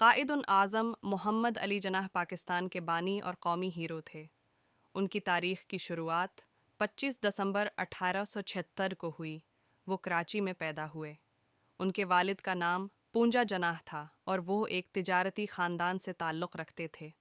काइद-उन-आज़म मोहम्मद अली जनाह पाकिस्तान के बानी और कौमी हीरो थे। उनकी तारीख़ की शुरुआत 25 दिसंबर 1876 को हुई। वो कराची में पैदा हुए। उनके वालिद का नाम पूंजा जनाह था और वो एक तिजारती ख़ानदान से ताल्लुक़ रखते थे।